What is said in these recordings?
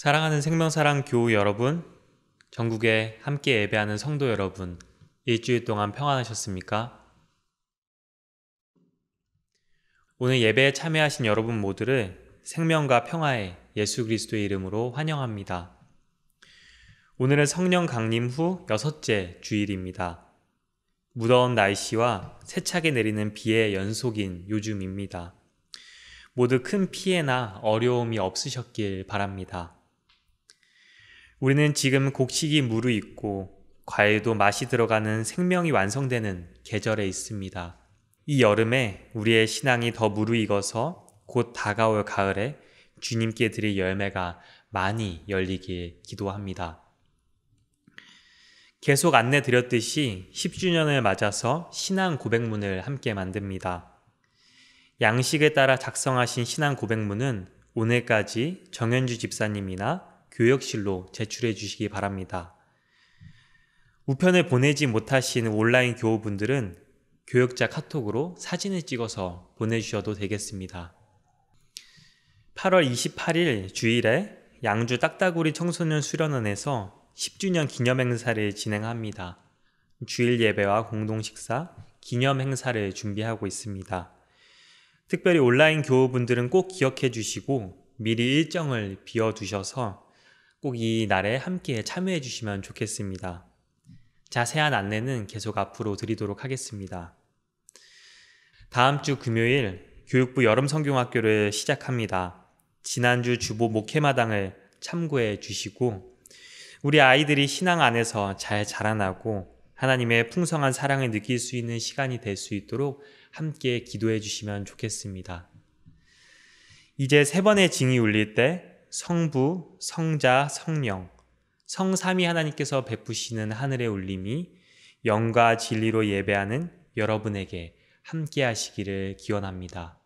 사랑하는 생명사랑 교우 여러분, 전국에 함께 예배하는 성도 여러분, 일주일 동안 평안하셨습니까? 오늘 예배에 참여하신 여러분 모두를 생명과 평화의 예수 그리스도의 이름으로 환영합니다. 오늘은 성령 강림 후 6째 주일입니다. 무더운 날씨와 세차게 내리는 비의 연속인 요즘입니다. 모두 큰 피해나 어려움이 없으셨길 바랍니다. 우리는 지금 곡식이 무르익고 과일도 맛이 들어가는 생명이 완성되는 계절에 있습니다. 이 여름에 우리의 신앙이 더 무르익어서 곧 다가올 가을에 주님께 드릴 열매가 많이 열리길 기도합니다. 계속 안내 드렸듯이 10주년을 맞아서 신앙 고백문을 함께 만듭니다. 양식에 따라 작성하신 신앙 고백문은 오늘까지 정현주 집사님이나 교역실로 제출해 주시기 바랍니다. 우편을 보내지 못하신 온라인 교우분들은 교역자 카톡으로 사진을 찍어서 보내주셔도 되겠습니다. 8월 28일 주일에 양주 딱따구리 청소년 수련원에서 10주년 기념행사를 진행합니다. 주일 예배와 공동식사, 기념행사를 준비하고 있습니다. 특별히 온라인 교우분들은 꼭 기억해 주시고 미리 일정을 비워두셔서 꼭 이 날에 함께 참여해 주시면 좋겠습니다. 자세한 안내는 계속 앞으로 드리도록 하겠습니다. 다음 주 금요일 교육부 여름성경학교를 시작합니다. 지난주 주보 목회마당을 참고해 주시고 우리 아이들이 신앙 안에서 잘 자라나고 하나님의 풍성한 사랑을 느낄 수 있는 시간이 될 수 있도록 함께 기도해 주시면 좋겠습니다. 이제 3번의 징이 울릴 때 성부, 성자, 성령, 성삼위 하나님께서 베푸시는 하늘의 울림이 영과 진리로 예배하는 여러분에게 함께 하시기를 기원합니다.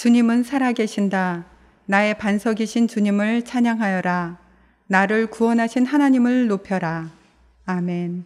주님은 살아계신다. 나의 반석이신 주님을 찬양하여라. 나를 구원하신 하나님을 높여라. 아멘.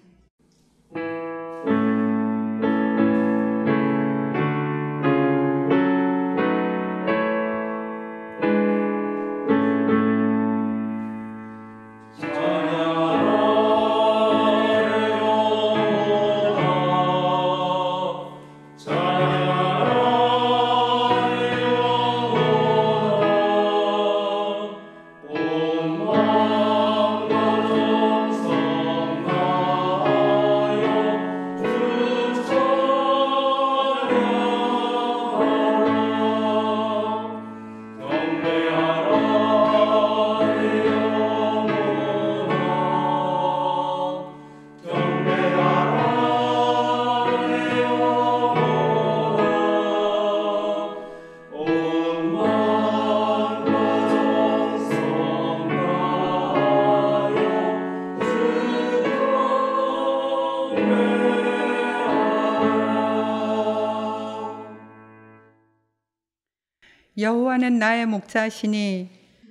여호와는 나의 목자시니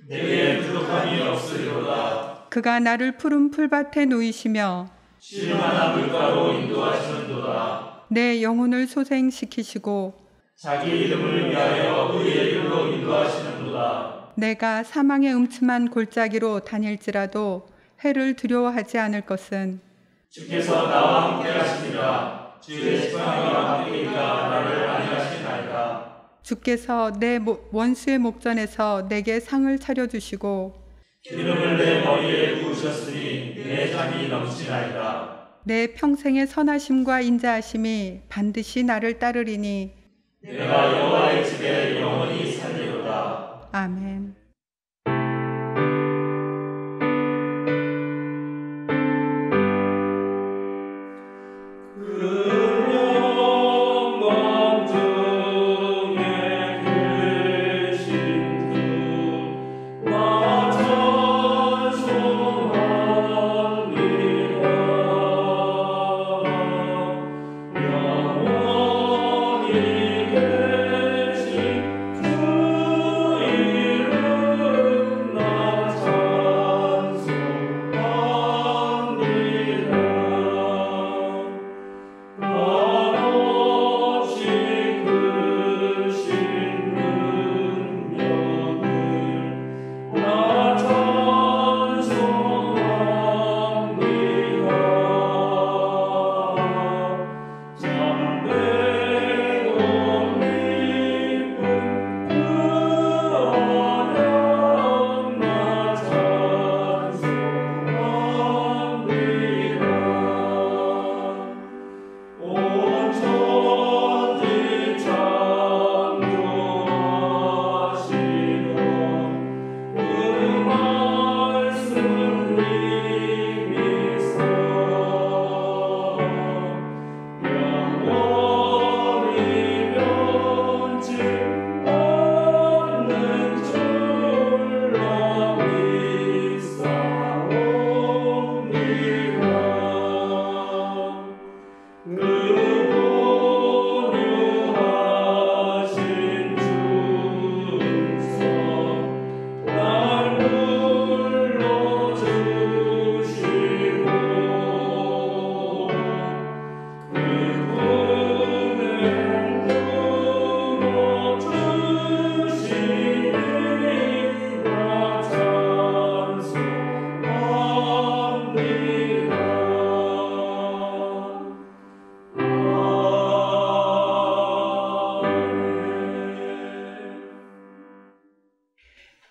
내게 부족함이 없으리로다. 그가 나를 푸른 풀밭에 누이시며 쉴만한 물가로 인도하시는도다. 내 영혼을 소생시키시고 자기 이름을 위하여 의의 길로 인도하시는도다. 내가 사망의 음침한 골짜기로 다닐지라도 해를 두려워하지 않을 것은 주께서 나와 함께 하시니라. 주의 지팡이와 함께이가 나를 안위하시나이다. 주께서 내 원수의 목전에서 내게 상을 차려주시고 기름을 내 머리에 부으셨으니 내 잠이 넘치나이다. 내 평생의 선하심과 인자하심이 반드시 나를 따르리니 내가 여호와의 집에 영원히 살리로다. 아멘.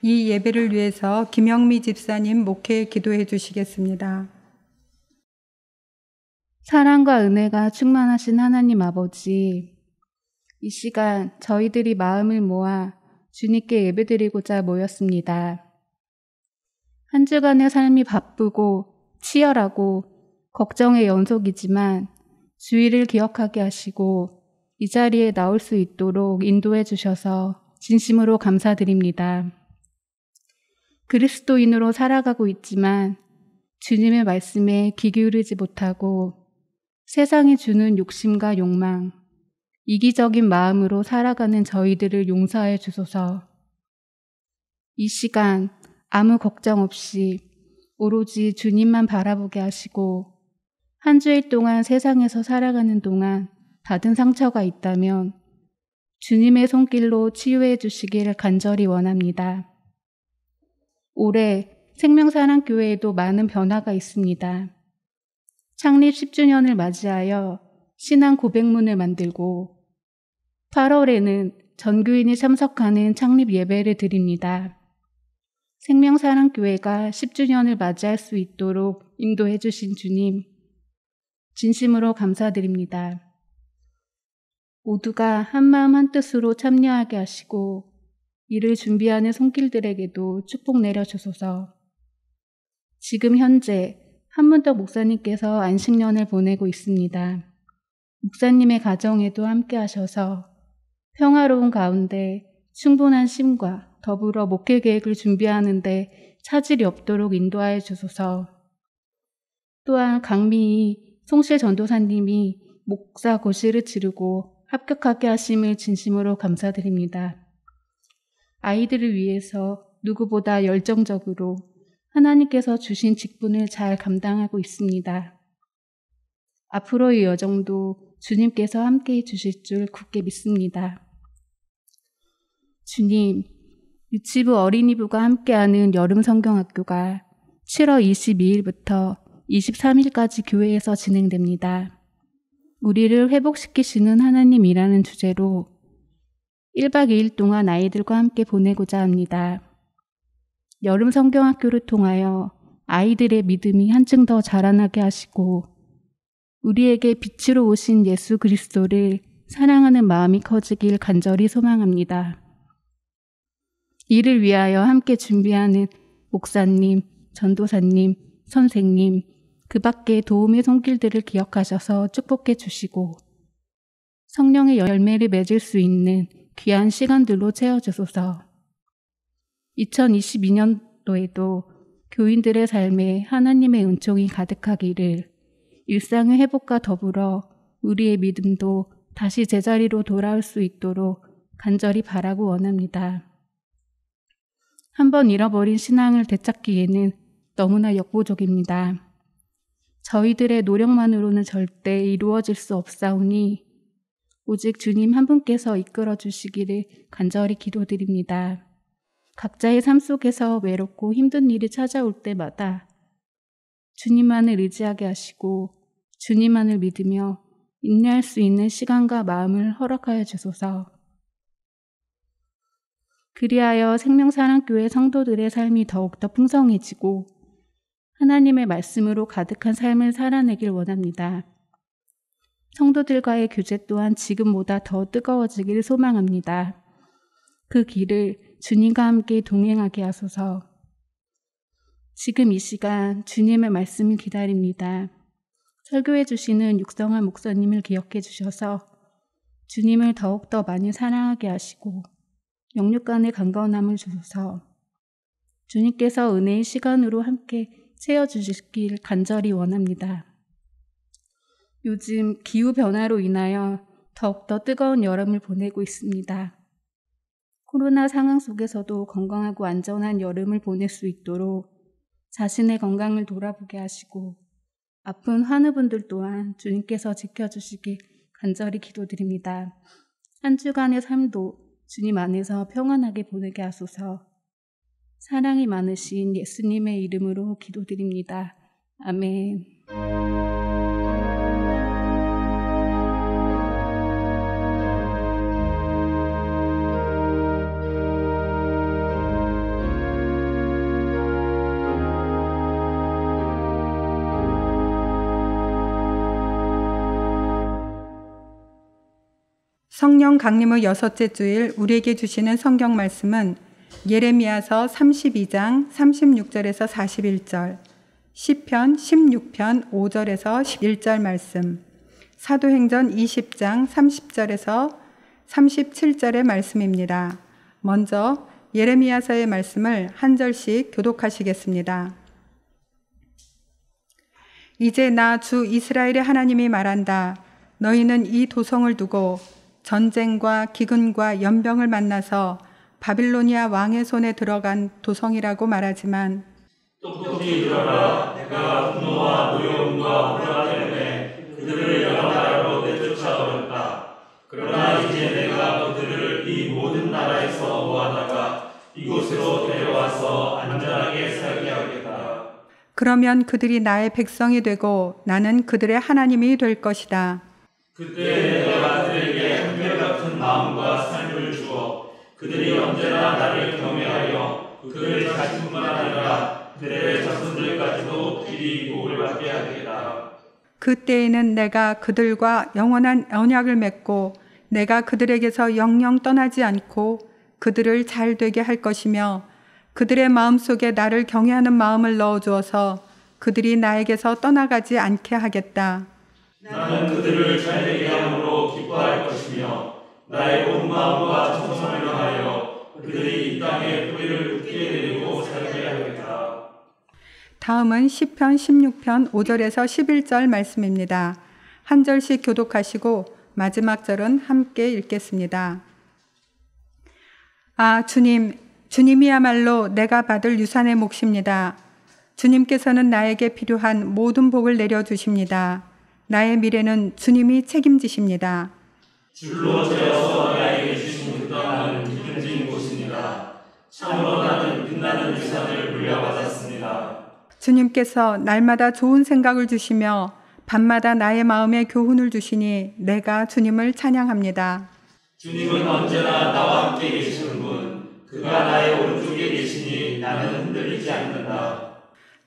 이 예배를 위해서 김영미 집사님 목회 기도해 주시겠습니다. 사랑과 은혜가 충만하신 하나님 아버지, 이 시간 저희들이 마음을 모아 주님께 예배드리고자 모였습니다. 한 주간의 삶이 바쁘고 치열하고 걱정의 연속이지만 주의를 기억하게 하시고 이 자리에 나올 수 있도록 인도해 주셔서 진심으로 감사드립니다. 그리스도인으로 살아가고 있지만 주님의 말씀에 귀 기울이지 못하고 세상이 주는 욕심과 욕망, 이기적인 마음으로 살아가는 저희들을 용서해 주소서. 이 시간 아무 걱정 없이 오로지 주님만 바라보게 하시고 한 주일 동안 세상에서 살아가는 동안 받은 상처가 있다면 주님의 손길로 치유해 주시기를 간절히 원합니다. 올해 생명사랑교회에도 많은 변화가 있습니다. 창립 10주년을 맞이하여 신앙 고백문을 만들고 8월에는 전교인이 참석하는 창립 예배를 드립니다. 생명사랑교회가 10주년을 맞이할 수 있도록 인도해 주신 주님, 진심으로 감사드립니다. 모두가 한마음 한뜻으로 참여하게 하시고 이를 준비하는 손길들에게도 축복 내려주소서. 지금 현재 한문덕 목사님께서 안식년을 보내고 있습니다. 목사님의 가정에도 함께 하셔서 평화로운 가운데 충분한 쉼과 더불어 목회 계획을 준비하는 데 차질이 없도록 인도하여 주소서. 또한 강미희 송실 전도사님이 목사 고시를 치르고 합격하게 하심을 진심으로 감사드립니다. 아이들을 위해서 누구보다 열정적으로 하나님께서 주신 직분을 잘 감당하고 있습니다. 앞으로의 여정도 주님께서 함께해 주실 줄 굳게 믿습니다. 주님, 유치부 어린이부가 함께하는 여름 성경학교가 7월 22일부터 23일까지 교회에서 진행됩니다. 우리를 회복시키시는 하나님이라는 주제로 1박 2일 동안 아이들과 함께 보내고자 합니다. 여름 성경학교를 통하여 아이들의 믿음이 한층 더 자라나게 하시고 우리에게 빛으로 오신 예수 그리스도를 사랑하는 마음이 커지길 간절히 소망합니다. 이를 위하여 함께 준비하는 목사님, 전도사님, 선생님, 그 밖의 도움의 손길들을 기억하셔서 축복해 주시고 성령의 열매를 맺을 수 있는 귀한 시간들로 채워주소서. 2022년도에도 교인들의 삶에 하나님의 은총이 가득하기를, 일상의 회복과 더불어 우리의 믿음도 다시 제자리로 돌아올 수 있도록 간절히 바라고 원합니다. 한번 잃어버린 신앙을 되찾기에는 너무나 역부족입니다. 저희들의 노력만으로는 절대 이루어질 수 없사오니 오직 주님 한 분께서 이끌어 주시기를 간절히 기도드립니다. 각자의 삶 속에서 외롭고 힘든 일이 찾아올 때마다 주님만을 의지하게 하시고 주님만을 믿으며 인내할 수 있는 시간과 마음을 허락하여 주소서. 그리하여 생명사랑교회 성도들의 삶이 더욱더 풍성해지고 하나님의 말씀으로 가득한 삶을 살아내길 원합니다. 성도들과의 교제 또한 지금보다 더 뜨거워지길 소망합니다. 그 길을 주님과 함께 동행하게 하소서. 지금 이 시간 주님의 말씀을 기다립니다. 설교해 주시는 육성한 목사님을 기억해 주셔서 주님을 더욱더 많이 사랑하게 하시고 영육간의 강건함을 주소서. 주님께서 은혜의 시간으로 함께 채워주시길 간절히 원합니다. 요즘 기후변화로 인하여 더욱더 뜨거운 여름을 보내고 있습니다. 코로나 상황 속에서도 건강하고 안전한 여름을 보낼 수 있도록 자신의 건강을 돌아보게 하시고 아픈 환우분들 또한 주님께서 지켜주시길 간절히 기도드립니다. 한 주간의 삶도 주님 안에서 평안하게 보내게 하소서. 사랑이 많으신 예수님의 이름으로 기도드립니다. 아멘. 성령 강림의 6째 주일 우리에게 주시는 성경 말씀은 예레미야서 32장 36절에서 41절, 시편 16편 5절에서 11절 말씀, 사도행전 20장 30절에서 37절의 말씀입니다. 먼저 예레미야서의 말씀을 한 절씩 교독하시겠습니다. 이제 나 주 이스라엘의 하나님이 말한다. 너희는 이 도성을 두고 전쟁과 기근과 연병을 만나서 바빌로니아 왕의 손에 들어간 도성이라고 말하지만 똑똑히 들어라. 내가 분노와 노여움과 불화 때문에 그들을 여러 나라로 내쫓아버렸다. 그러나 이제 내가 그들을 이 모든 나라에서 모아다가 이곳으로 데려와서 안전하게 살게 하겠다. 그러면 그들이 나의 백성이 되고 나는 그들의 하나님이 될 것이다. 그때 내가 그들에게 한결같은 마음과 삶을 주어 그들이 언제나 나를 경외하여 그들 자신뿐만 아니라 그들의 자손들까지도 길이 복을 받게 하겠다. 그때에는 내가 그들과 영원한 언약을 맺고 내가 그들에게서 영영 떠나지 않고 그들을 잘 되게 할 것이며 그들의 마음속에 나를 경외하는 마음을 넣어주어서 그들이 나에게서 떠나가지 않게 하겠다. 나는 그들을 잘 되게 함으로 기뻐할 것이며 나의 온 마음과 정성을 다하여 그들이 이 땅에 뿌리를 굳게 내리고 살게 하겠다. 다음은 시편 16편 5절에서 11절 말씀입니다. 한 절씩 교독하시고 마지막 절은 함께 읽겠습니다. 아, 주님이야말로 내가 받을 유산의 몫입니다. 주님께서는 나에게 필요한 모든 복을 내려주십니다. 나의 미래는 주님이 책임지십니다. 줄로 재어서 나에게 주신 그 땅은 기름진 곳입니다. 참으로 나는 빛나는 유산을 물려받았습니다. 주님께서 날마다 좋은 생각을 주시며 밤마다 나의 마음에 교훈을 주시니 내가 주님을 찬양합니다. 주님은 언제나 나와 함께 계시는 분, 그가 나의 오른쪽에 계시니 나는 흔들리지 않는다.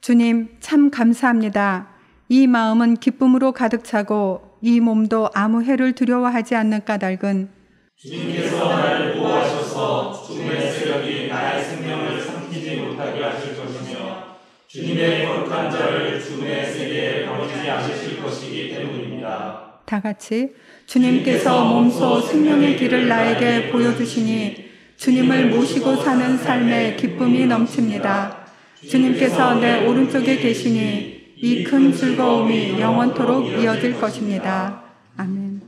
주님, 참 감사합니다. 이 마음은 기쁨으로 가득 차고 이 몸도 아무 해를 두려워하지 않는 까닭은 주님께서 나를 보호하셔서 죽음의 세력이 나의 생명을 삼키지 못하게 하실 것이며 주님의 거룩한 자를 죽음의 세계에 버리지 않으실 것이기 때문입니다. 다 같이 주님께서 몸소 생명의 길을 나에게 보여주시니 주님을 모시고 사는 삶에 기쁨이 넘칩니다. 주님께서 내 오른쪽에 계시니 이 큰 즐거움이 영원토록 이어질 것입니다. 아멘.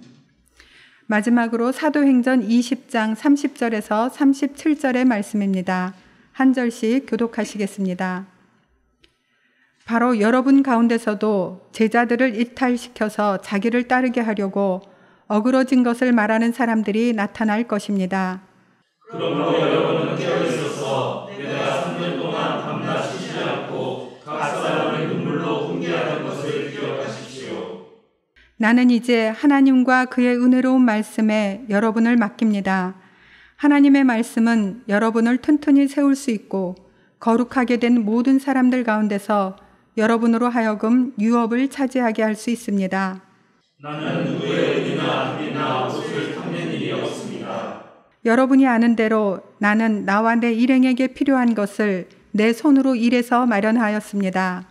마지막으로 사도행전 20장 30절에서 37절의 말씀입니다. 한 절씩 교독하시겠습니다. 바로 여러분 가운데서도 제자들을 이탈시켜서 자기를 따르게 하려고 어그러진 것을 말하는 사람들이 나타날 것입니다. 그러므로 여러분은 깨어 있어서 내가 3년 동안 밤낮 쉬지 않고 각 사람을 눈물로 훈계하는 것을 기억하십시오. 나는 이제 하나님과 그의 은혜로운 말씀에 여러분을 맡깁니다. 하나님의 말씀은 여러분을 튼튼히 세울 수 있고 거룩하게 된 모든 사람들 가운데서 여러분으로 하여금 유업을 차지하게 할 수 있습니다. 나는 누구의 은이나 빚이나 옷을 탐낸 일이 없습니다. 여러분이 아는 대로 나는 나와 내 일행에게 필요한 것을 내 손으로 일해서 마련하였습니다.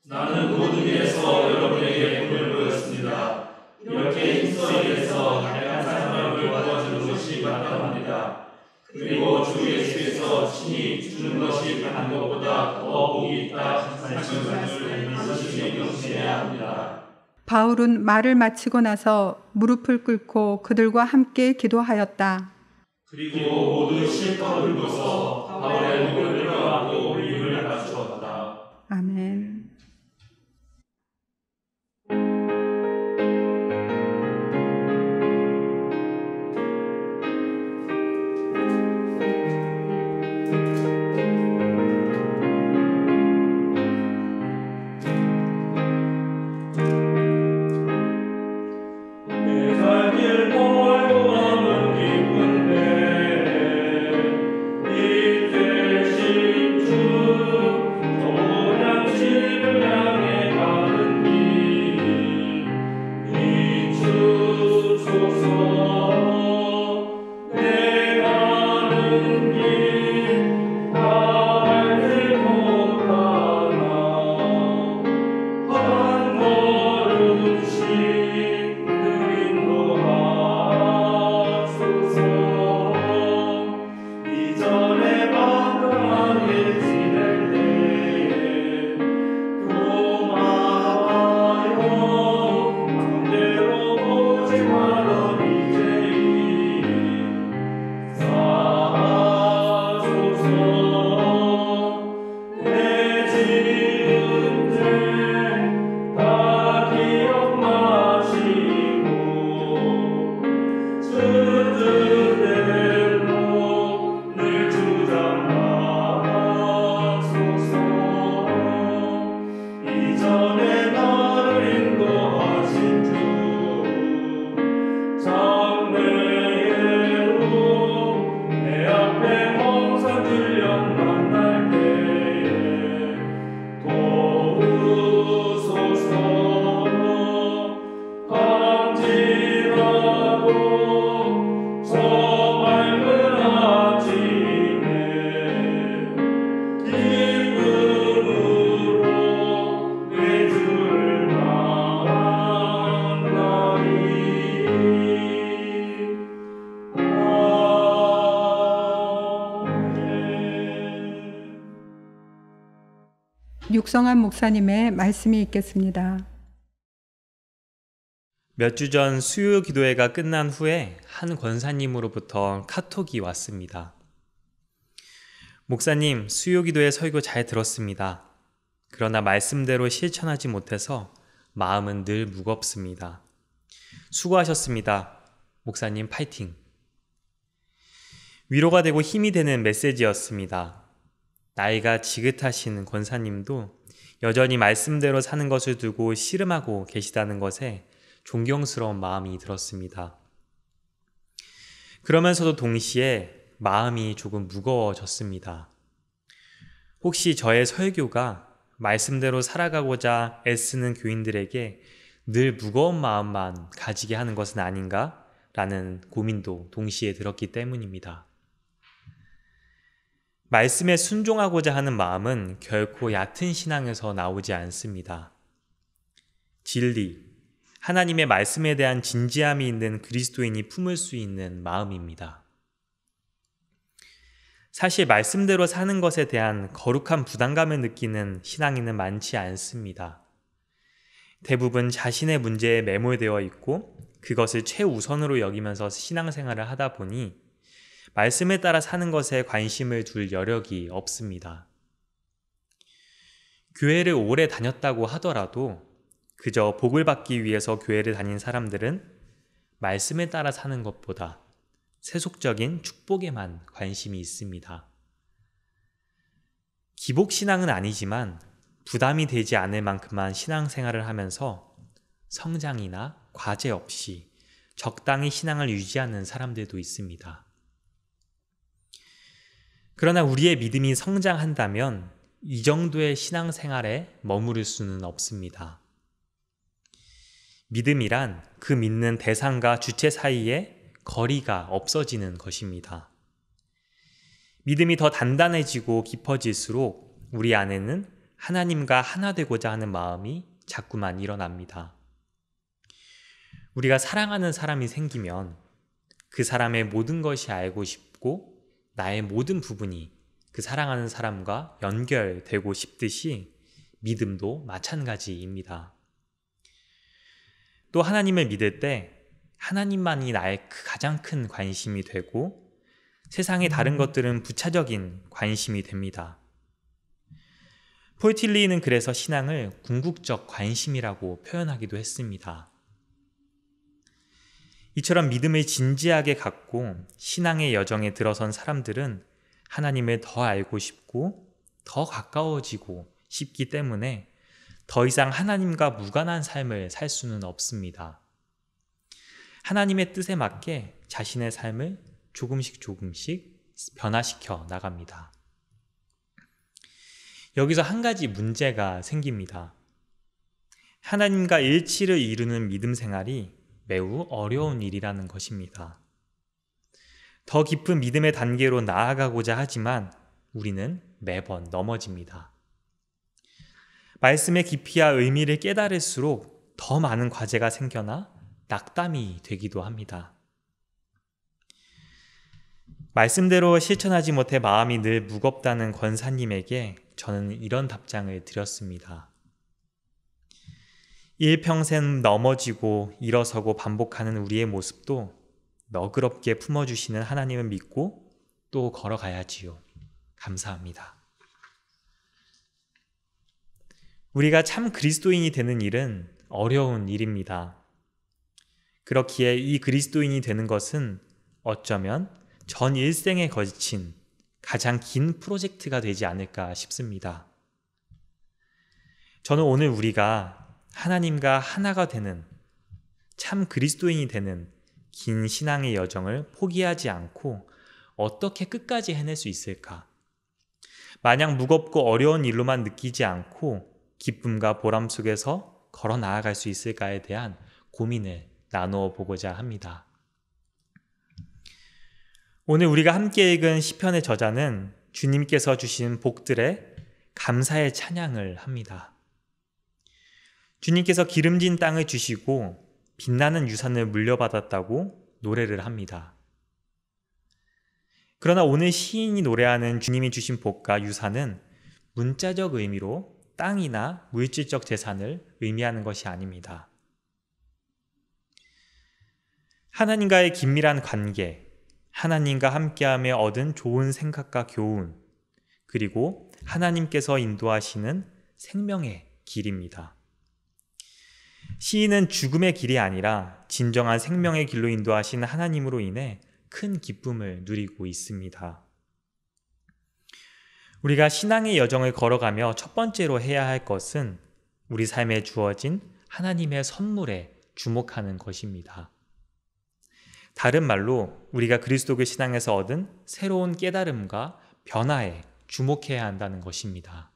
나는 모든 일에서 여러분에게 본을 보였습니다. 이렇게 힘써 일해서 약한 사람을 도와주는 것이 마땅합니다. 그리고 주 예수께서 친히 주는 것이 받는 것보다 더 복이 있다 하신 것을 반드시 명심해야 합니다. 바울은 말을 마치고 나서 무릎을 꿇고 그들과 함께 기도하였다. 그리고 모두 실컷 울고서 바울의 목을 끌어안고 입을 맞추었다. 아멘. 육성한 목사님의 말씀이 있겠습니다. 몇 주 전 수요 기도회가 끝난 후에 한 권사님으로부터 카톡이 왔습니다. 목사님, 수요 기도회 설교 잘 들었습니다. 그러나 말씀대로 실천하지 못해서 마음은 늘 무겁습니다. 수고하셨습니다. 목사님 파이팅! 위로가 되고 힘이 되는 메시지였습니다. 나이가 지긋하신 권사님도 여전히 말씀대로 사는 것을 두고 씨름하고 계시다는 것에 존경스러운 마음이 들었습니다. 그러면서도 동시에 마음이 조금 무거워졌습니다. 혹시 저의 설교가 말씀대로 살아가고자 애쓰는 교인들에게 늘 무거운 마음만 가지게 하는 것은 아닌가? 라는 고민도 동시에 들었기 때문입니다. 말씀에 순종하고자 하는 마음은 결코 얕은 신앙에서 나오지 않습니다. 진리, 하나님의 말씀에 대한 진지함이 있는 그리스도인이 품을 수 있는 마음입니다. 사실 말씀대로 사는 것에 대한 거룩한 부담감을 느끼는 신앙인은 많지 않습니다. 대부분 자신의 문제에 매몰되어 있고 그것을 최우선으로 여기면서 신앙생활을 하다 보니 말씀에 따라 사는 것에 관심을 둘 여력이 없습니다. 교회를 오래 다녔다고 하더라도 그저 복을 받기 위해서 교회를 다닌 사람들은 말씀에 따라 사는 것보다 세속적인 축복에만 관심이 있습니다. 기복신앙은 아니지만 부담이 되지 않을 만큼만 신앙생활을 하면서 성장이나 과제 없이 적당히 신앙을 유지하는 사람들도 있습니다. 그러나 우리의 믿음이 성장한다면 이 정도의 신앙생활에 머무를 수는 없습니다. 믿음이란 그 믿는 대상과 주체 사이에 거리가 없어지는 것입니다. 믿음이 더 단단해지고 깊어질수록 우리 안에는 하나님과 하나 되고자 하는 마음이 자꾸만 일어납니다. 우리가 사랑하는 사람이 생기면 그 사람의 모든 것이 알고 싶고 나의 모든 부분이 그 사랑하는 사람과 연결되고 싶듯이 믿음도 마찬가지입니다. 또 하나님을 믿을 때 하나님만이 나의 가장 큰 관심이 되고 세상의 다른 것들은 부차적인 관심이 됩니다. 폴 틸리는 그래서 신앙을 궁극적 관심이라고 표현하기도 했습니다. 이처럼 믿음을 진지하게 갖고 신앙의 여정에 들어선 사람들은 하나님을 더 알고 싶고 더 가까워지고 싶기 때문에 더 이상 하나님과 무관한 삶을 살 수는 없습니다. 하나님의 뜻에 맞게 자신의 삶을 조금씩 변화시켜 나갑니다. 여기서 한 가지 문제가 생깁니다. 하나님과 일치를 이루는 믿음 생활이 매우 어려운 일이라는 것입니다. 더 깊은 믿음의 단계로 나아가고자 하지만 우리는 매번 넘어집니다. 말씀의 깊이와 의미를 깨달을수록 더 많은 과제가 생겨나 낙담이 되기도 합니다. 말씀대로 실천하지 못해 마음이 늘 무겁다는 권사님에게 저는 이런 답장을 드렸습니다. 일평생 넘어지고 일어서고 반복하는 우리의 모습도 너그럽게 품어주시는 하나님을 믿고 또 걸어가야지요. 감사합니다. 우리가 참 그리스도인이 되는 일은 어려운 일입니다. 그렇기에 이 그리스도인이 되는 것은 어쩌면 전 일생에 걸친 가장 긴 프로젝트가 되지 않을까 싶습니다. 저는 오늘 우리가 하나님과 하나가 되는 참 그리스도인이 되는 긴 신앙의 여정을 포기하지 않고 어떻게 끝까지 해낼 수 있을까? 마냥 무겁고 어려운 일로만 느끼지 않고 기쁨과 보람 속에서 걸어 나아갈 수 있을까에 대한 고민을 나누어 보고자 합니다. 오늘 우리가 함께 읽은 시편의 저자는 주님께서 주신 복들에 감사의 찬양을 합니다. 주님께서 기름진 땅을 주시고 빛나는 유산을 물려받았다고 노래를 합니다. 그러나 오늘 시인이 노래하는 주님이 주신 복과 유산은 문자적 의미로 땅이나 물질적 재산을 의미하는 것이 아닙니다. 하나님과의 긴밀한 관계, 하나님과 함께하며 얻은 좋은 생각과 교훈, 그리고 하나님께서 인도하시는 생명의 길입니다. 시인은 죽음의 길이 아니라 진정한 생명의 길로 인도하신 하나님으로 인해 큰 기쁨을 누리고 있습니다. 우리가 신앙의 여정을 걸어가며 첫 번째로 해야 할 것은 우리 삶에 주어진 하나님의 선물에 주목하는 것입니다. 다른 말로 우리가 그리스도교 신앙에서 얻은 새로운 깨달음과 변화에 주목해야 한다는 것입니다.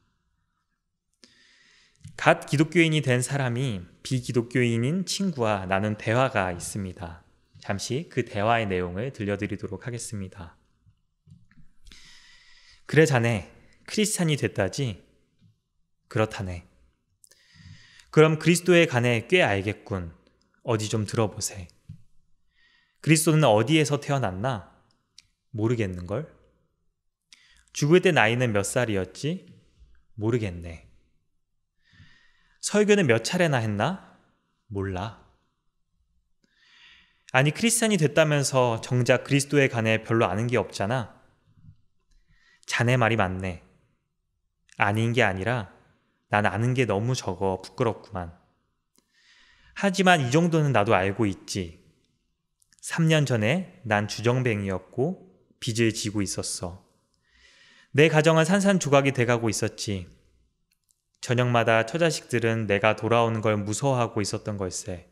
갓 기독교인이 된 사람이 비기독교인인 친구와 나눈 대화가 있습니다. 잠시 그 대화의 내용을 들려드리도록 하겠습니다. 그래 자네 크리스찬이 됐다지? 그렇다네. 그럼 그리스도에 관해 꽤 알겠군. 어디 좀 들어보세. 그리스도는 어디에서 태어났나? 모르겠는걸? 죽을 때 나이는 몇 살이었지? 모르겠네. 설교는 몇 차례나 했나? 몰라. 아니 크리스찬이 됐다면서 정작 그리스도에 관해 별로 아는 게 없잖아. 자네 말이 맞네. 아닌 게 아니라 난 아는 게 너무 적어 부끄럽구만. 하지만 이 정도는 나도 알고 있지. 3년 전에 난 주정뱅이였고 빚을 지고 있었어. 내 가정은 산산조각이 돼가고 있었지. 저녁마다 처자식들은 내가 돌아오는 걸 무서워하고 있었던 걸세.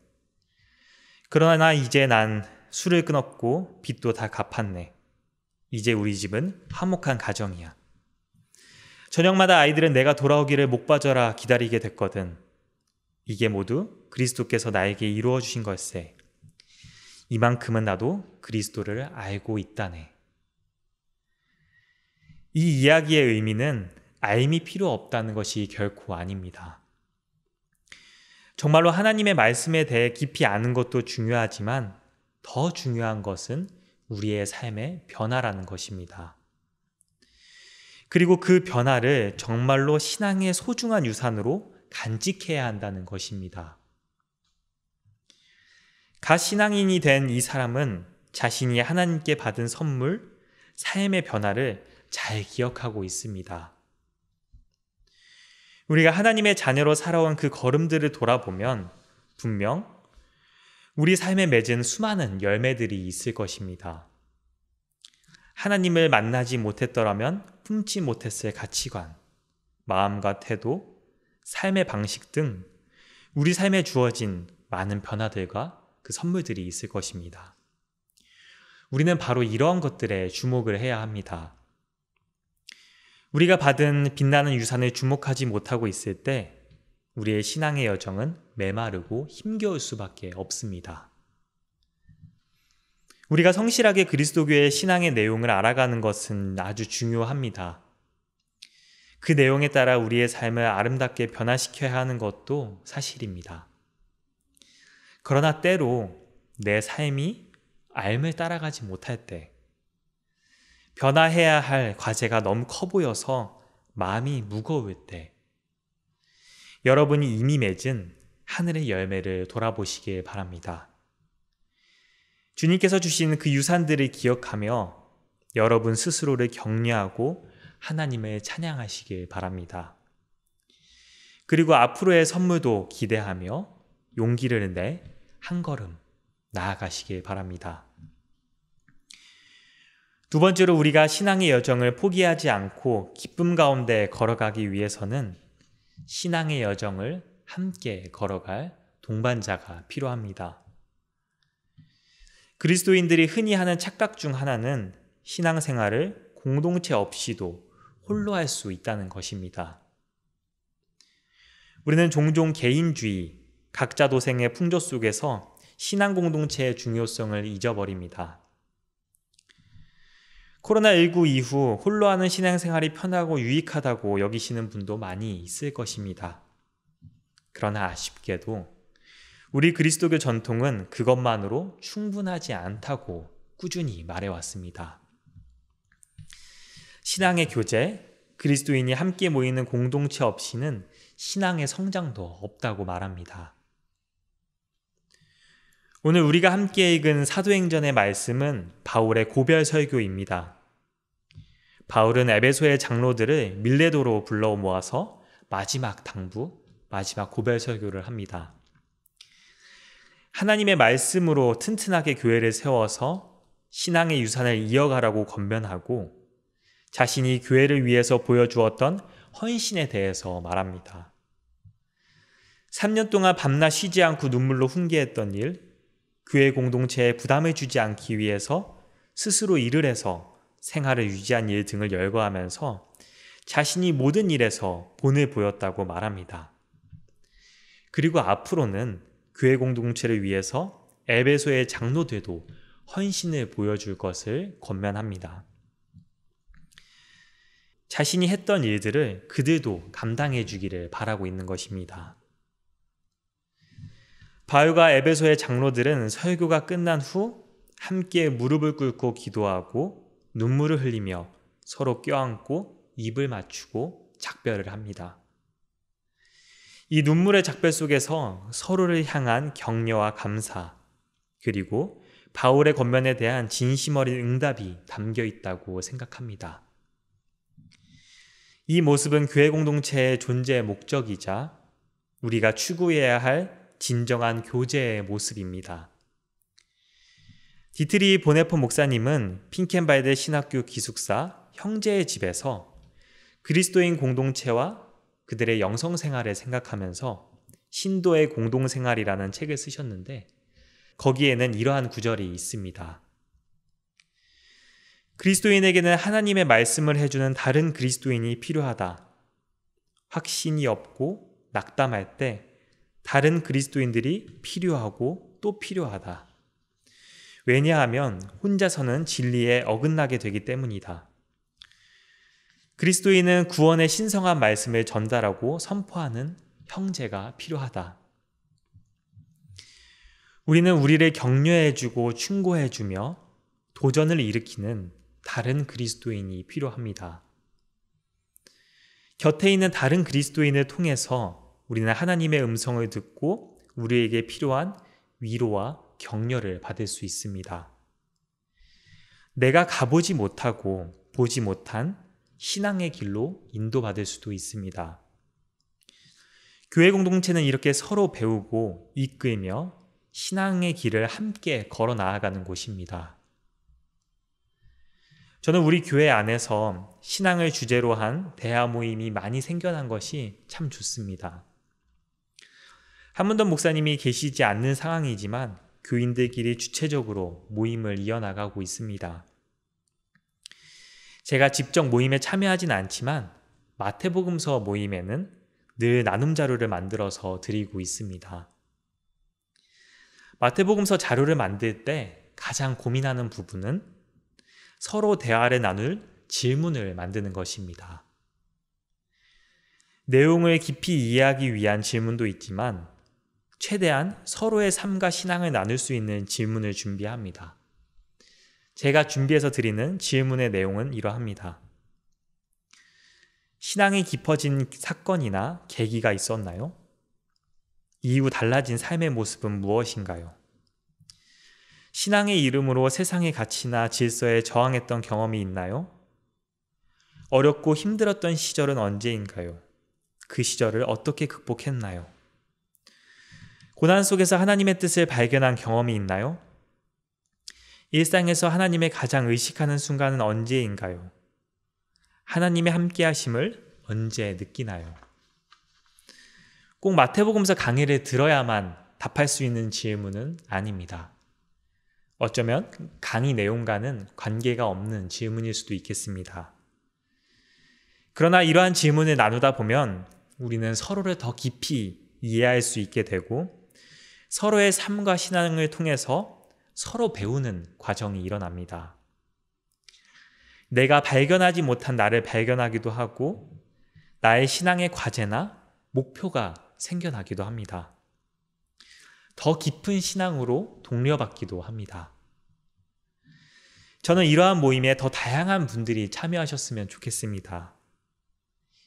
그러나 이제 난 술을 끊었고 빚도 다 갚았네. 이제 우리 집은 화목한 가정이야. 저녁마다 아이들은 내가 돌아오기를 목 빠져라 기다리게 됐거든. 이게 모두 그리스도께서 나에게 이루어 주신 걸세. 이만큼은 나도 그리스도를 알고 있다네. 이 이야기의 의미는 알미 필요 없다는 것이 결코 아닙니다. 정말로 하나님의 말씀에 대해 깊이 아는 것도 중요하지만 더 중요한 것은 우리의 삶의 변화라는 것입니다. 그리고 그 변화를 정말로 신앙의 소중한 유산으로 간직해야 한다는 것입니다. 갓 신앙인이 된 이 사람은 자신이 하나님께 받은 선물, 삶의 변화를 잘 기억하고 있습니다. 우리가 하나님의 자녀로 살아온 그 걸음들을 돌아보면 분명 우리 삶에 맺은 수많은 열매들이 있을 것입니다. 하나님을 만나지 못했더라면 품지 못했을 가치관, 마음과 태도, 삶의 방식 등 우리 삶에 주어진 많은 변화들과 그 선물들이 있을 것입니다. 우리는 바로 이러한 것들에 주목을 해야 합니다. 우리가 받은 빛나는 유산을 주목하지 못하고 있을 때 우리의 신앙의 여정은 메마르고 힘겨울 수밖에 없습니다. 우리가 성실하게 그리스도교의 신앙의 내용을 알아가는 것은 아주 중요합니다. 그 내용에 따라 우리의 삶을 아름답게 변화시켜야 하는 것도 사실입니다. 그러나 때로 내 삶이 삶을 따라가지 못할 때, 변화해야 할 과제가 너무 커 보여서 마음이 무거울 때, 여러분이 이미 맺은 하늘의 열매를 돌아보시길 바랍니다. 주님께서 주신 그 유산들을 기억하며 여러분 스스로를 격려하고 하나님을 찬양하시길 바랍니다. 그리고 앞으로의 선물도 기대하며 용기를 내 한 걸음 나아가시길 바랍니다. 두 번째로 우리가 신앙의 여정을 포기하지 않고 기쁨 가운데 걸어가기 위해서는 신앙의 여정을 함께 걸어갈 동반자가 필요합니다. 그리스도인들이 흔히 하는 착각 중 하나는 신앙생활을 공동체 없이도 홀로 할 수 있다는 것입니다. 우리는 종종 개인주의, 각자 도생의 풍조 속에서 신앙 공동체의 중요성을 잊어버립니다. 코로나19 이후 홀로 하는 신앙생활이 편하고 유익하다고 여기시는 분도 많이 있을 것입니다. 그러나 아쉽게도 우리 그리스도교 전통은 그것만으로 충분하지 않다고 꾸준히 말해왔습니다. 신앙의 교제, 그리스도인이 함께 모이는 공동체 없이는 신앙의 성장도 없다고 말합니다. 오늘 우리가 함께 읽은 사도행전의 말씀은 바울의 고별 설교입니다. 바울은 에베소의 장로들을 밀레도로 불러 모아서 마지막 당부, 마지막 고별 설교를 합니다. 하나님의 말씀으로 튼튼하게 교회를 세워서 신앙의 유산을 이어가라고 권면하고 자신이 교회를 위해서 보여주었던 헌신에 대해서 말합니다. 3년 동안 밤낮 쉬지 않고 눈물로 훈계했던 일, 교회 공동체에 부담을 주지 않기 위해서 스스로 일을 해서 생활을 유지한 일 등을 열거하면서 자신이 모든 일에서 본을 보였다고 말합니다. 그리고 앞으로는 교회 공동체를 위해서 에베소의 장로들도 헌신을 보여줄 것을 권면합니다. 자신이 했던 일들을 그들도 감당해 주기를 바라고 있는 것입니다. 바울과 에베소의 장로들은 설교가 끝난 후 함께 무릎을 꿇고 기도하고 눈물을 흘리며 서로 껴안고 입을 맞추고 작별을 합니다. 이 눈물의 작별 속에서 서로를 향한 격려와 감사, 그리고 바울의 권면에 대한 진심 어린 응답이 담겨 있다고 생각합니다. 이 모습은 교회 공동체의 존재의 목적이자 우리가 추구해야 할 진정한 교제의 모습입니다. 디트리 보네포 목사님은 핑켄발드 신학교 기숙사 형제의 집에서 그리스도인 공동체와 그들의 영성생활을 생각하면서 신도의 공동생활이라는 책을 쓰셨는데 거기에는 이러한 구절이 있습니다. 그리스도인에게는 하나님의 말씀을 해주는 다른 그리스도인이 필요하다. 확신이 없고 낙담할 때 다른 그리스도인들이 필요하고 또 필요하다. 왜냐하면 혼자서는 진리에 어긋나게 되기 때문이다. 그리스도인은 구원의 신성한 말씀을 전달하고 선포하는 형제가 필요하다. 우리는 우리를 격려해주고 충고해주며 도전을 일으키는 다른 그리스도인이 필요합니다. 곁에 있는 다른 그리스도인을 통해서 우리는 하나님의 음성을 듣고 우리에게 필요한 위로와 격려를 받을 수 있습니다. 내가 가보지 못하고 보지 못한 신앙의 길로 인도받을 수도 있습니다. 교회 공동체는 이렇게 서로 배우고 이끌며 신앙의 길을 함께 걸어 나아가는 곳입니다. 저는 우리 교회 안에서 신앙을 주제로 한 대화 모임이 많이 생겨난 것이 참 좋습니다. 한문덕 목사님이 계시지 않는 상황이지만 교인들끼리 주체적으로 모임을 이어나가고 있습니다. 제가 직접 모임에 참여하진 않지만 마태복음서 모임에는 늘 나눔 자료를 만들어서 드리고 있습니다. 마태복음서 자료를 만들 때 가장 고민하는 부분은 서로 대화를 나눌 질문을 만드는 것입니다. 내용을 깊이 이해하기 위한 질문도 있지만 최대한 서로의 삶과 신앙을 나눌 수 있는 질문을 준비합니다. 제가 준비해서 드리는 질문의 내용은 이러합니다. 신앙이 깊어진 사건이나 계기가 있었나요? 이후 달라진 삶의 모습은 무엇인가요? 신앙의 이름으로 세상의 가치나 질서에 저항했던 경험이 있나요? 어렵고 힘들었던 시절은 언제인가요? 그 시절을 어떻게 극복했나요? 고난 속에서 하나님의 뜻을 발견한 경험이 있나요? 일상에서 하나님의 가장 의식하는 순간은 언제인가요? 하나님의 함께하심을 언제 느끼나요? 꼭 마태복음서 강의를 들어야만 답할 수 있는 질문은 아닙니다. 어쩌면 강의 내용과는 관계가 없는 질문일 수도 있겠습니다. 그러나 이러한 질문을 나누다 보면 우리는 서로를 더 깊이 이해할 수 있게 되고 서로의 삶과 신앙을 통해서 서로 배우는 과정이 일어납니다. 내가 발견하지 못한 나를 발견하기도 하고 나의 신앙의 과제나 목표가 생겨나기도 합니다. 더 깊은 신앙으로 독려받기도 합니다. 저는 이러한 모임에 더 다양한 분들이 참여하셨으면 좋겠습니다.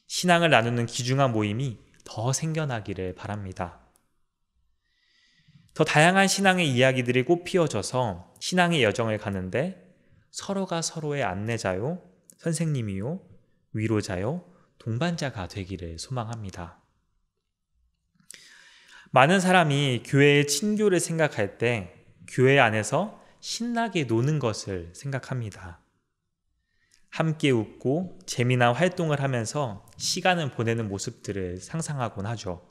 신앙을 나누는 귀중한 모임이 더 생겨나기를 바랍니다. 더 다양한 신앙의 이야기들이 꽃피어져서 신앙의 여정을 가는데 서로가 서로의 안내자요, 선생님이요, 위로자요, 동반자가 되기를 소망합니다. 많은 사람이 교회의 친교를 생각할 때 교회 안에서 신나게 노는 것을 생각합니다. 함께 웃고 재미난 활동을 하면서 시간을 보내는 모습들을 상상하곤 하죠.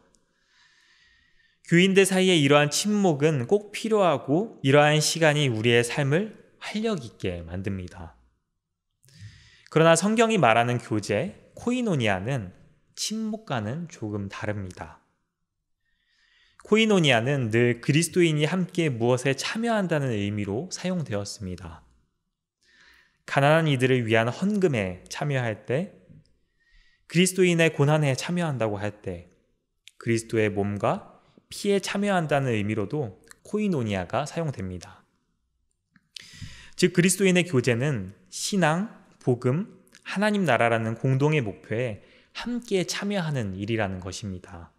교인들 사이에 이러한 침묵은 꼭 필요하고 이러한 시간이 우리의 삶을 활력 있게 만듭니다. 그러나 성경이 말하는 교제, 코이노니아는 침묵과는 조금 다릅니다. 코이노니아는 늘 그리스도인이 함께 무엇에 참여한다는 의미로 사용되었습니다. 가난한 이들을 위한 헌금에 참여할 때, 그리스도인의 고난에 참여한다고 할 때, 그리스도의 몸과 피에 참여한다는 의미로도 코이노니아가 사용됩니다. 즉 그리스도인의 교제는 신앙, 복음, 하나님 나라라는 공동의 목표에 함께 참여하는 일이라는 것입니다.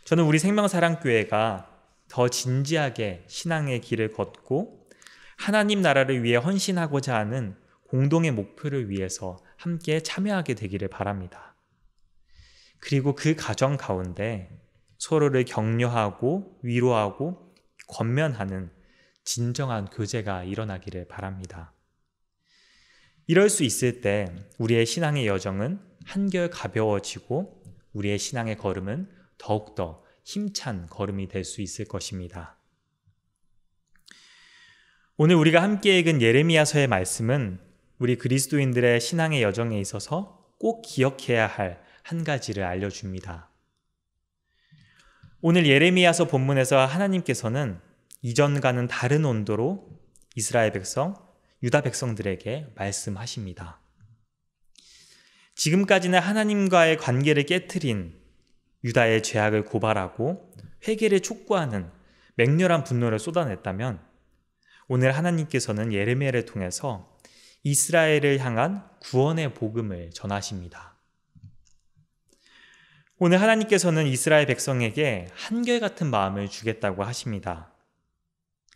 저는 우리 생명사랑교회가 더 진지하게 신앙의 길을 걷고 하나님 나라를 위해 헌신하고자 하는 공동의 목표를 위해서 함께 참여하게 되기를 바랍니다. 그리고 그 과정 가운데 서로를 격려하고 위로하고 권면하는 진정한 교제가 일어나기를 바랍니다. 이럴 수 있을 때 우리의 신앙의 여정은 한결 가벼워지고 우리의 신앙의 걸음은 더욱더 힘찬 걸음이 될 수 있을 것입니다. 오늘 우리가 함께 읽은 예레미야서의 말씀은 우리 그리스도인들의 신앙의 여정에 있어서 꼭 기억해야 할 한 가지를 알려줍니다. 오늘 예레미야서 본문에서 하나님께서는 이전과는 다른 온도로 이스라엘 백성, 유다 백성들에게 말씀하십니다. 지금까지는 하나님과의 관계를 깨트린 유다의 죄악을 고발하고 회개를 촉구하는 맹렬한 분노를 쏟아냈다면 오늘 하나님께서는 예레미야를 통해서 이스라엘을 향한 구원의 복음을 전하십니다. 오늘 하나님께서는 이스라엘 백성에게 한결같은 마음을 주겠다고 하십니다.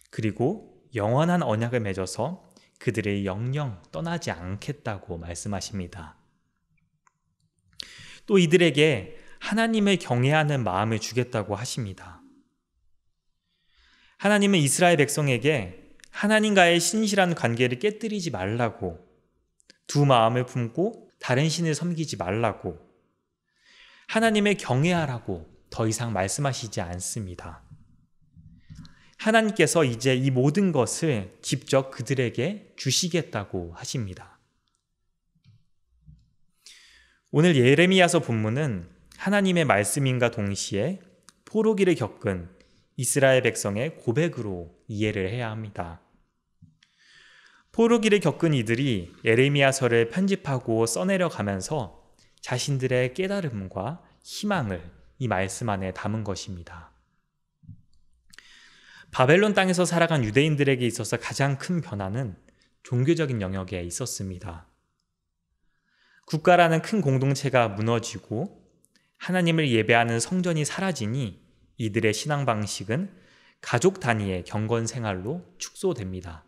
그리고 영원한 언약을 맺어서 그들을 영영 떠나지 않겠다고 말씀하십니다. 또 이들에게 하나님을 경외하는 마음을 주겠다고 하십니다. 하나님은 이스라엘 백성에게 하나님과의 신실한 관계를 깨뜨리지 말라고, 두 마음을 품고 다른 신을 섬기지 말라고, 하나님을 경외하라고 더 이상 말씀하시지 않습니다. 하나님께서 이제 이 모든 것을 직접 그들에게 주시겠다고 하십니다. 오늘 예레미야서 본문은 하나님의 말씀인과 동시에 포로기를 겪은 이스라엘 백성의 고백으로 이해를 해야 합니다. 포로기를 겪은 이들이 예레미야서를 편집하고 써내려 가면서 자신들의 깨달음과 희망을 이 말씀 안에 담은 것입니다. 바벨론 땅에서 살아간 유대인들에게 있어서 가장 큰 변화는 종교적인 영역에 있었습니다. 국가라는 큰 공동체가 무너지고 하나님을 예배하는 성전이 사라지니 이들의 신앙 방식은 가족 단위의 경건 생활로 축소됩니다.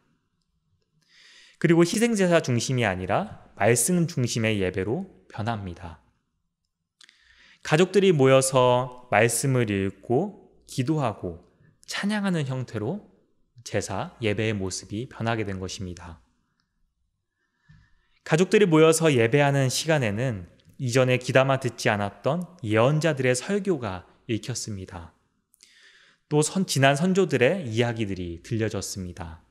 그리고 희생제사 중심이 아니라 말씀 중심의 예배로 변합니다. 가족들이 모여서 말씀을 읽고 기도하고 찬양하는 형태로 제사, 예배의 모습이 변하게 된 것입니다. 가족들이 모여서 예배하는 시간에는 이전에 귀담아 듣지 않았던 예언자들의 설교가 읽혔습니다. 또 지난 선조들의 이야기들이 들려졌습니다.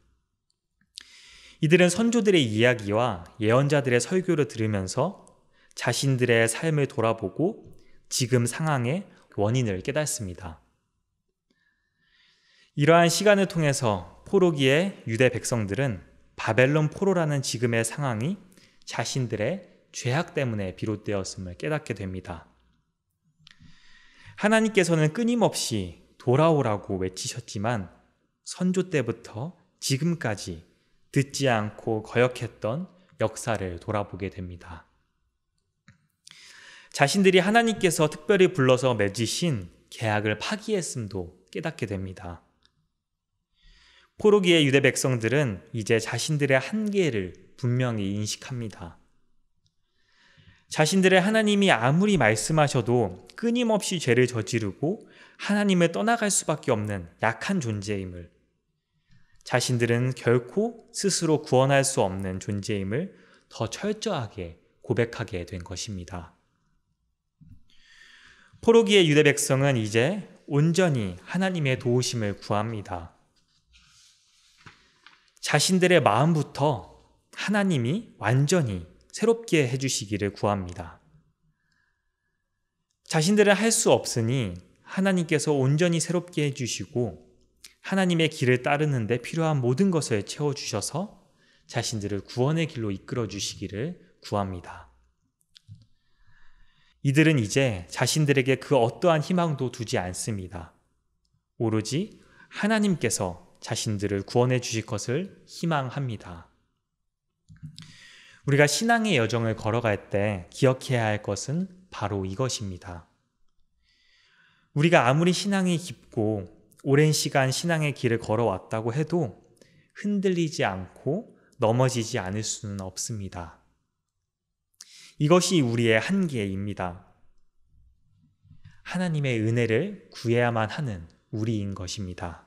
이들은 선조들의 이야기와 예언자들의 설교를 들으면서 자신들의 삶을 돌아보고 지금 상황의 원인을 깨닫습니다. 이러한 시간을 통해서 포로기의 유대 백성들은 바벨론 포로라는 지금의 상황이 자신들의 죄악 때문에 비롯되었음을 깨닫게 됩니다. 하나님께서는 끊임없이 돌아오라고 외치셨지만 선조 때부터 지금까지 듣지 않고 거역했던 역사를 돌아보게 됩니다. 자신들이 하나님께서 특별히 불러서 맺으신 계약을 파기했음도 깨닫게 됩니다. 포로기의 유대 백성들은 이제 자신들의 한계를 분명히 인식합니다. 자신들의 하나님이 아무리 말씀하셔도 끊임없이 죄를 저지르고 하나님을 떠나갈 수밖에 없는 약한 존재임을, 자신들은 결코 스스로 구원할 수 없는 존재임을 더 철저하게 고백하게 된 것입니다. 포로기의 유대 백성은 이제 온전히 하나님의 도우심을 구합니다. 자신들의 마음부터 하나님이 완전히 새롭게 해주시기를 구합니다. 자신들은 할 수 없으니 하나님께서 온전히 새롭게 해주시고 하나님의 길을 따르는 데 필요한 모든 것을 채워주셔서 자신들을 구원의 길로 이끌어 주시기를 구합니다. 이들은 이제 자신들에게 그 어떠한 희망도 두지 않습니다. 오로지 하나님께서 자신들을 구원해 주실 것을 희망합니다. 우리가 신앙의 여정을 걸어갈 때 기억해야 할 것은 바로 이것입니다. 우리가 아무리 신앙이 깊고 오랜 시간 신앙의 길을 걸어왔다고 해도 흔들리지 않고 넘어지지 않을 수는 없습니다. 이것이 우리의 한계입니다. 하나님의 은혜를 구해야만 하는 우리인 것입니다.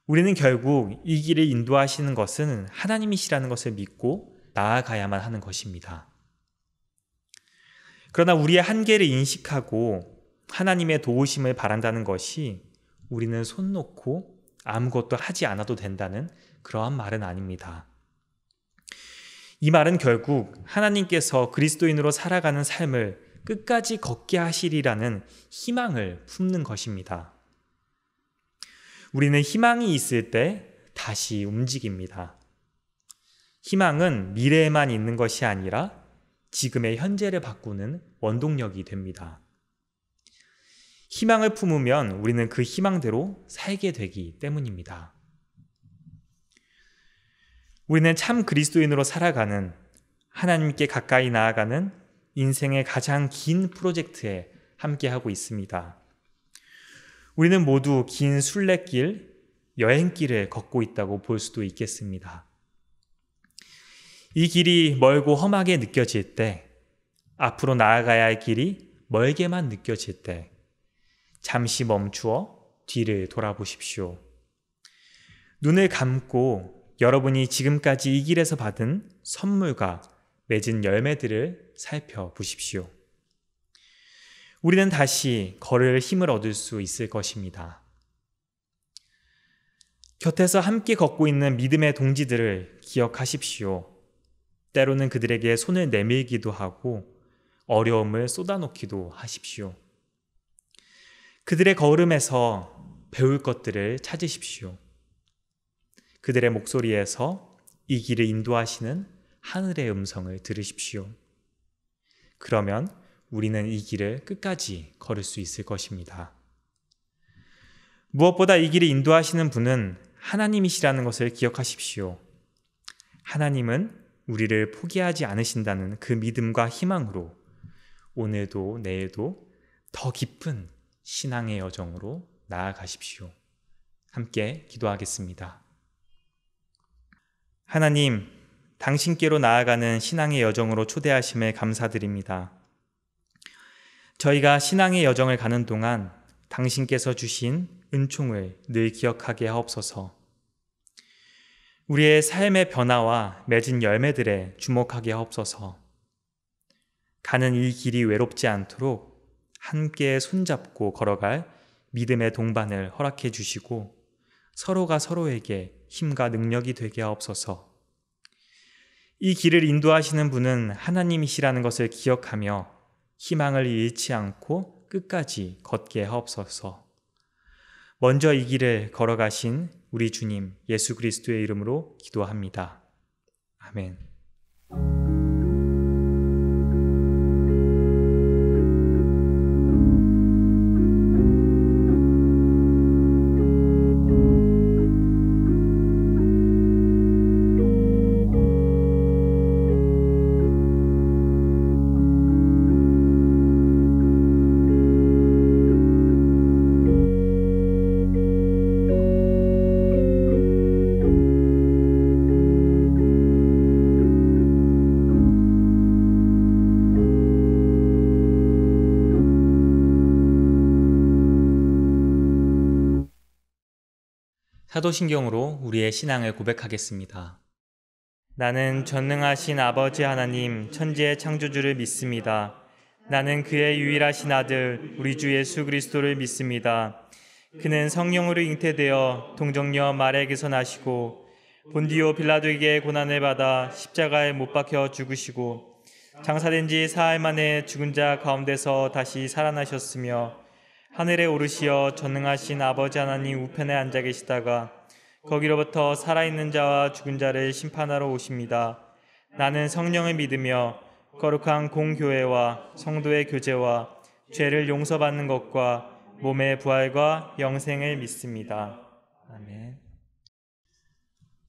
우리는 결국 이 길을 인도하시는 것은 하나님이시라는 것을 믿고 나아가야만 하는 것입니다. 그러나 우리의 한계를 인식하고 하나님의 도우심을 바란다는 것이 우리는 손 놓고 아무것도 하지 않아도 된다는 그러한 말은 아닙니다. 이 말은 결국 하나님께서 그리스도인으로 살아가는 삶을 끝까지 걷게 하시리라는 희망을 품는 것입니다. 우리는 희망이 있을 때 다시 움직입니다. 희망은 미래에만 있는 것이 아니라 지금의 현재를 바꾸는 원동력이 됩니다. 희망을 품으면 우리는 그 희망대로 살게 되기 때문입니다. 우리는 참 그리스도인으로 살아가는, 하나님께 가까이 나아가는 인생의 가장 긴 프로젝트에 함께하고 있습니다. 우리는 모두 긴 순례길, 여행길을 걷고 있다고 볼 수도 있겠습니다. 이 길이 멀고 험하게 느껴질 때, 앞으로 나아가야 할 길이 멀게만 느껴질 때, 잠시 멈추어 뒤를 돌아보십시오. 눈을 감고 여러분이 지금까지 이 길에서 받은 선물과 맺은 열매들을 살펴보십시오. 우리는 다시 걸을 힘을 얻을 수 있을 것입니다. 곁에서 함께 걷고 있는 믿음의 동지들을 기억하십시오. 때로는 그들에게 손을 내밀기도 하고 어려움을 쏟아놓기도 하십시오. 그들의 걸음에서 배울 것들을 찾으십시오. 그들의 목소리에서 이 길을 인도하시는 하늘의 음성을 들으십시오. 그러면 우리는 이 길을 끝까지 걸을 수 있을 것입니다. 무엇보다 이 길을 인도하시는 분은 하나님이시라는 것을 기억하십시오. 하나님은 우리를 포기하지 않으신다는 그 믿음과 희망으로 오늘도 내일도 더 깊은 신앙의 여정으로 나아가십시오. 함께 기도하겠습니다. 하나님, 당신께로 나아가는 신앙의 여정으로 초대하심에 감사드립니다. 저희가 신앙의 여정을 가는 동안 당신께서 주신 은총을 늘 기억하게 하옵소서. 우리의 삶의 변화와 맺은 열매들에 주목하게 하옵소서. 가는 이 길이 외롭지 않도록 함께 손잡고 걸어갈 믿음의 동반을 허락해 주시고 서로가 서로에게 힘과 능력이 되게 하옵소서. 이 길을 인도하시는 분은 하나님이시라는 것을 기억하며 희망을 잃지 않고 끝까지 걷게 하옵소서. 먼저 이 길을 걸어가신 우리 주님 예수 그리스도의 이름으로 기도합니다. 아멘. 사도신경으로 우리의 신앙을 고백하겠습니다. 나는 전능하신 아버지 하나님 천지의 창조주를 믿습니다. 나는 그의 유일하신 아들 우리 주 예수 그리스도를 믿습니다. 그는 성령으로 잉태되어 동정녀 마리아에게서 나시고 본디오 빌라도에게 고난을 받아 십자가에 못 박혀 죽으시고 장사된 지 사흘 만에 죽은 자 가운데서 다시 살아나셨으며 하늘에 오르시어 전능하신 아버지 하나님 우편에 앉아 계시다가 거기로부터 살아있는 자와 죽은 자를 심판하러 오십니다. 나는 성령을 믿으며 거룩한 공교회와 성도의 교제와 죄를 용서받는 것과 몸의 부활과 영생을 믿습니다. 아멘.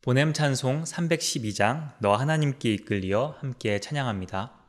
보냄 찬송 312장 너 하나님께 이끌리어 함께 찬양합니다.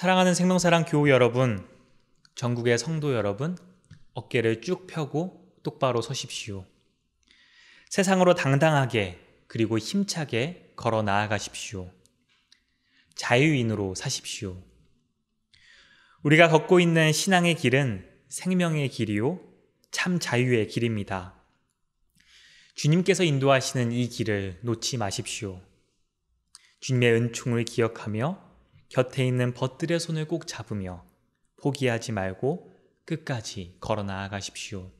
사랑하는 생명사랑 교우 여러분, 전국의 성도 여러분, 어깨를 쭉 펴고 똑바로 서십시오. 세상으로 당당하게 그리고 힘차게 걸어 나아가십시오. 자유인으로 사십시오. 우리가 걷고 있는 신앙의 길은 생명의 길이요 참 자유의 길입니다. 주님께서 인도하시는 이 길을 놓지 마십시오. 주님의 은총을 기억하며 곁에 있는 벗들의 손을 꼭 잡으며 포기하지 말고 끝까지 걸어 나아가십시오.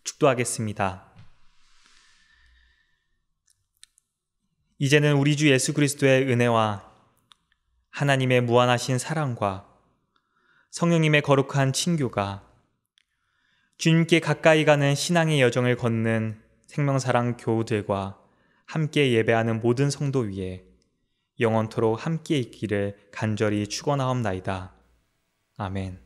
축도하겠습니다. 이제는 우리 주 예수 그리스도의 은혜와 하나님의 무한하신 사랑과 성령님의 거룩한 친교가 주님께 가까이 가는 신앙의 여정을 걷는 생명사랑 교우들과 함께 예배하는 모든 성도 위에 영원토록 함께 있기를 간절히 축원하옵나이다. 아멘.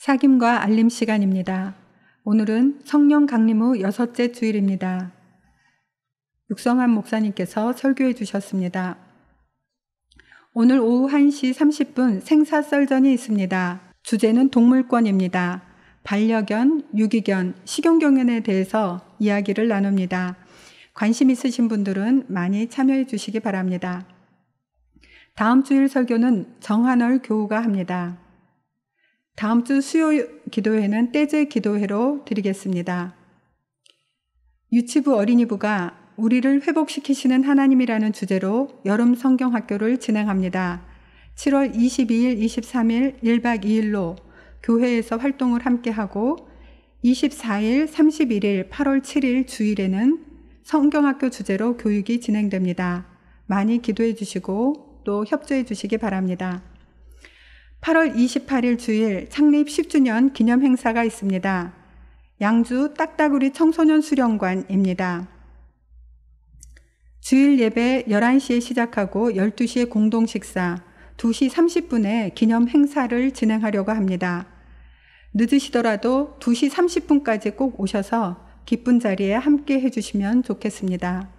사김과 알림 시간입니다. 오늘은 성령 강림 후 6째 주일입니다. 육성한 목사님께서 설교해 주셨습니다. 오늘 오후 1시 30분 생사썰전이 있습니다. 주제는 동물권입니다. 반려견, 유기견, 식용견에 대해서 이야기를 나눕니다. 관심 있으신 분들은 많이 참여해 주시기 바랍니다. 다음 주일 설교는 정한월 교우가 합니다. 다음 주 수요 기도회는 떼제 기도회로 드리겠습니다. 유치부 어린이부가 우리를 회복시키시는 하나님이라는 주제로 여름 성경학교를 진행합니다. 7월 22일, 23일 1박 2일로 교회에서 활동을 함께하고 24일, 31일, 8월 7일 주일에는 성경학교 주제로 교육이 진행됩니다. 많이 기도해 주시고 또 협조해 주시기 바랍니다. 8월 28일 주일 창립 10주년 기념 행사가 있습니다. 양주 딱따구리 청소년 수련관입니다. 주일 예배 11시에 시작하고 12시에 공동 식사, 2시 30분에 기념 행사를 진행하려고 합니다. 늦으시더라도 2시 30분까지 꼭 오셔서 기쁜 자리에 함께 해주시면 좋겠습니다.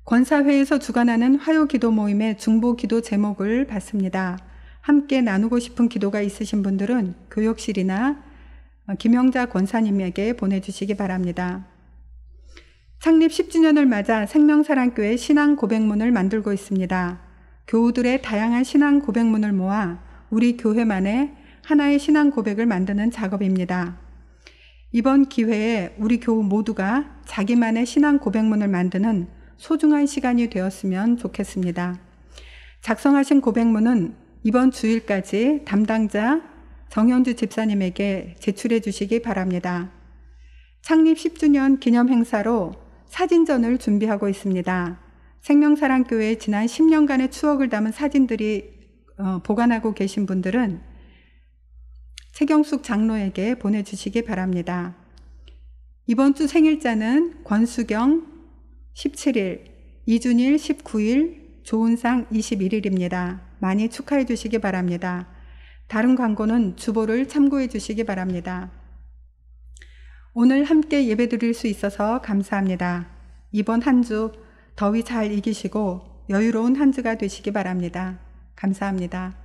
권사회에서 주관하는 화요 기도 모임의 중보 기도 제목을 받습니다. 함께 나누고 싶은 기도가 있으신 분들은 교역실이나 김영자 권사님에게 보내주시기 바랍니다. 창립 10주년을 맞아 생명사랑교회 신앙 고백문을 만들고 있습니다. 교우들의 다양한 신앙 고백문을 모아 우리 교회만의 하나의 신앙 고백을 만드는 작업입니다. 이번 기회에 우리 교우 모두가 자기만의 신앙 고백문을 만드는 소중한 시간이 되었으면 좋겠습니다. 작성하신 고백문은 이번 주일까지 담당자 정현주 집사님에게 제출해 주시기 바랍니다. 창립 10주년 기념 행사로 사진전을 준비하고 있습니다. 생명사랑교회의 지난 10년간의 추억을 담은 사진들이 보관하고 계신 분들은 최경숙 장로에게 보내주시기 바랍니다. 이번 주 생일자는 권수경 17일, 이준일 19일, 조은상 21일입니다. 많이 축하해 주시기 바랍니다. 다른 광고는 주보를 참고해 주시기 바랍니다. 오늘 함께 예배 드릴 수 있어서 감사합니다. 이번 한 주 더위 잘 이기시고 여유로운 한 주가 되시기 바랍니다. 감사합니다.